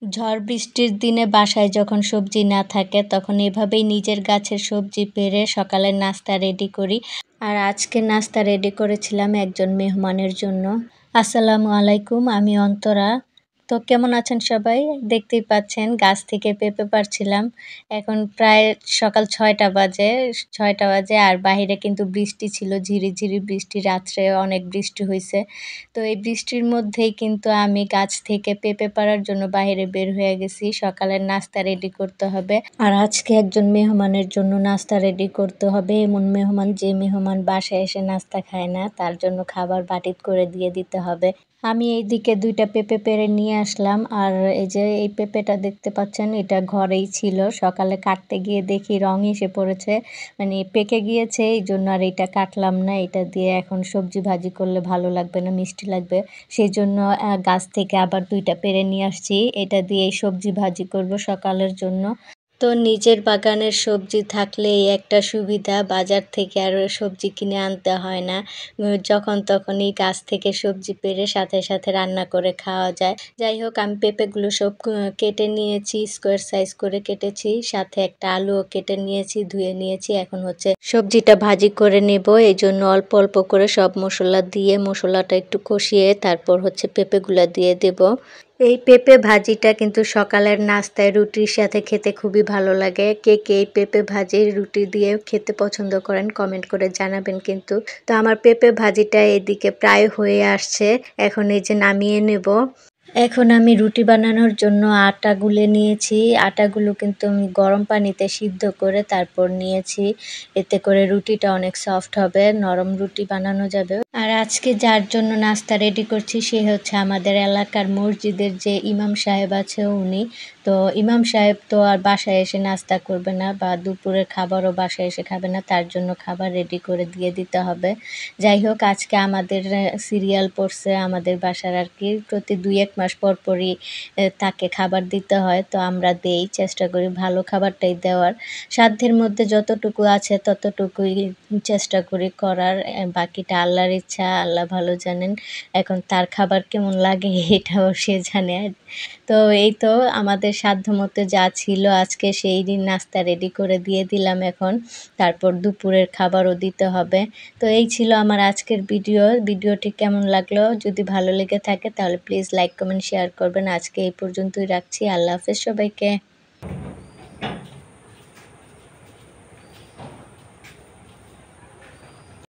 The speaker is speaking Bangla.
ঝড় বৃষ্টির দিনে বাসায় যখন সবজি না থাকে তখন এভাবেই নিজের গাছের সবজি পেড়ে সকালের নাস্তা রেডি করি। আর আজকে নাস্তা রেডি করেছিলাম একজন মেহমানের জন্য। আসসালামু আলাইকুম, আমি অন্তরা। তো কেমন আছেন সবাই? দেখতেই পাচ্ছেন গাছ থেকে পেঁপে পাড়ছিলাম। এখন প্রায় সকাল ৬টা বাজে আর বাহিরে কিন্তু বৃষ্টি ছিল, ঝিরিঝিরি বৃষ্টি, রাত্রে অনেক বৃষ্টি হয়েছে। তো এই বৃষ্টির মধ্যেই কিন্তু আমি গাছ থেকে পেঁপে পাড়ার জন্য বাইরে বের হয়ে গেছি। সকালের নাস্তা রেডি করতে হবে। আর আজকে একজন মেহমানের জন্য নাস্তা রেডি করতে হবে। এমন মেহমান, যে মেহমান বাসায় এসে নাস্তা খায় না, তার জন্য খাবার বাটিত করে দিয়ে দিতে হবে। আমি এইদিকে ২টা পেঁপে পেড়ে নিয়ে আসলাম। আর এই যে এই পেঁপেটা দেখতে পাচ্ছেন, এটা ঘরেই ছিল। সকালে কাটতে গিয়ে দেখি রং এসে পড়েছে, মানে পেকে গিয়েছে। এই জন্য আর এটা কাটলাম না। এটা দিয়ে এখন সবজি ভাজি করলে ভালো লাগবে না, মিষ্টি লাগবে। সেই জন্য গাছ থেকে আবার ২টা পেড়ে নিয়ে আসছি। এটা দিয়েই সবজি ভাজি করব সকালের জন্য। তো নিজের বাগানের সবজি থাকলে এই একটা সুবিধা, বাজার থেকে আর সবজি কিনে আনতে হয় না। যখন তখনই গাছ থেকে সবজি পেড়ে সাথে সাথে রান্না করে খাওয়া যায়। যাই হোক, আমি পেঁপেগুলো সব কেটে নিয়েছি, স্কোয়ার সাইজ করে কেটেছি। সাথে একটা আলুও কেটে নিয়েছি, ধুয়ে নিয়েছি। এখন হচ্ছে সবজিটা ভাজি করে নেব। এই জন্য অল্প অল্প করে সব মশলা দিয়ে মশলাটা একটু কষিয়ে তারপর হচ্ছে পেঁপেগুলো দিয়ে দেব। এই পেঁপে ভাজিটা কিন্তু সকালের নাস্তায় রুটির সাথে খেতে খুবই ভালো লাগে। কে কে এই পেঁপে ভাজি রুটি দিয়ে খেতে পছন্দ করেন কমেন্ট করে জানাবেন কিন্তু। তো আমার পেঁপে ভাজিটা এদিকে প্রায় হয়ে আসছে। এখন এই যে নামিয়ে নেব। এখন আমি রুটি বানানোর জন্য আটা গুলে নিয়েছি। আটাগুলো কিন্তু আমি গরম পানিতে সিদ্ধ করে তারপর নিয়েছি। এতে করে রুটিটা অনেক সফট হবে, নরম রুটি বানানো যাবে। আর আজকে যার জন্য নাস্তা রেডি করছি সে হচ্ছে আমাদের এলাকার মসজিদের যে ইমাম সাহেব আছে উনি। তো ইমাম সাহেব তো আর বাসায় এসে নাস্তা করবে না বা দুপুরের খাবারও বাসায় এসে খাবে না, তার জন্য খাবার রেডি করে দিয়ে দিতে হবে। যাই হোক, আজকে আমাদের সিরিয়াল পড়ছে আমাদের বাসার আর কি। প্রতি ২-১ মাস পর পরই তাকে খাবার দিতে হয়। তো আমরা দেই, চেষ্টা করি ভালো খাবারটাই দেওয়ার। সাধ্যের মধ্যে যতটুকু আছে ততটুকুই চেষ্টা করি করার। বাকিটা আল্লাহর ইচ্ছা, আল্লাহ ভালো জানেন। এখন তার খাবার কেমন লাগে এটাও সে জানে। তো এই তো আমাদের সাধ্যমতো যা ছিল আজকে সেই দিন নাস্তা রেডি করে দিয়ে দিলাম এখন। তারপর দুপুরের খাবারও দিতে হবে। তো এই ছিল আমার আজকের ভিডিওটি কেমন লাগলো? যদি ভালো লেগে থাকে তাহলে প্লিজ লাইক, কমেন্ট, শেয়ার করবেন। আজকে এই পর্যন্তই রাখছি। আল্লাহ হাফেজ সবাইকে।